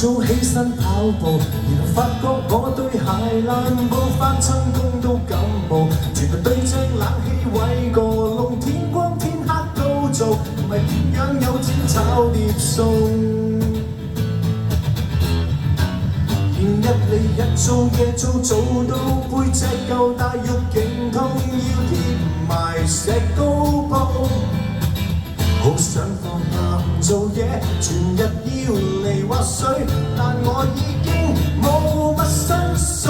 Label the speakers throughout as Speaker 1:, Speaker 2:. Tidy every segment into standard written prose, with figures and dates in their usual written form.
Speaker 1: 早起身跑步，然後發覺我對鞋爛布，返親工都感冒，全部對正冷氣位個窿，天光天黑都做，唔係點樣有錢炒碟餸？日嚟日做夜做，做到背脊夠大肉勁痛，要貼埋石膏布。好想放假唔做嘢，全日要嚟滑水，但我已經冇乜薪水，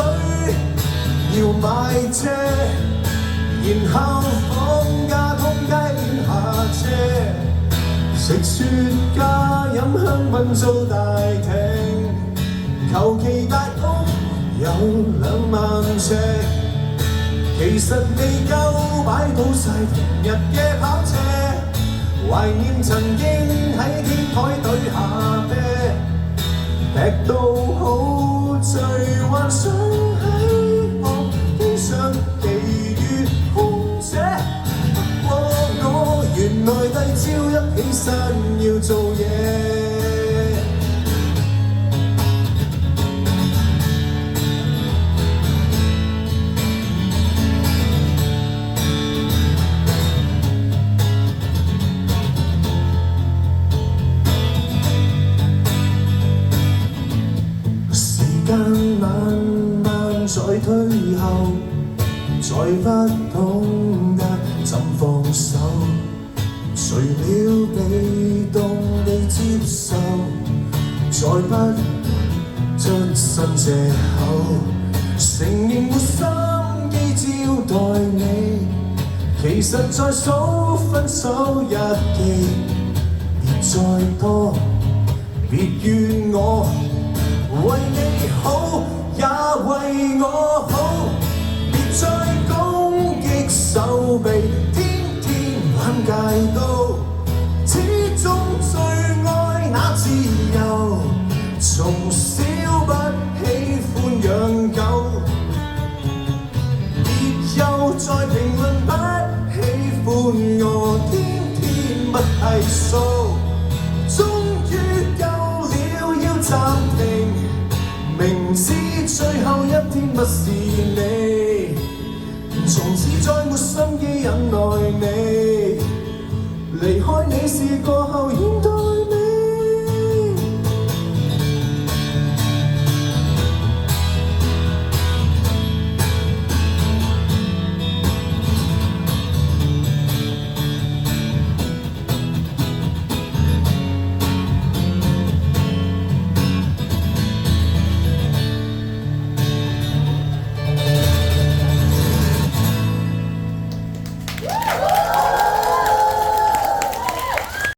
Speaker 1: 要買車，然後放假通街練下車，食雪茄飲香檳租大艇。求其大屋有2萬尺，其實未夠擺到晒平日嘅跑車，懷念曾經喺天台對下劈到好醉，幻想喺學機上奇遇空姐。不過我原來第朝一起身要做嘢。慢慢再退後，再不懂得怎放手，除了被動地接受，再不出新藉口，承認沒心機招待你，其實在數分手日記，別再多，別怨我。為你好，也為我好，別再攻擊手臂，天天玩戒刀，始終最愛那自由，從小不喜歡養狗，別又在評論不喜歡我，天天不計數，終於夠了要暫停。明知最後一天不是你，從此再沒心機忍耐你，離開你是過後演到。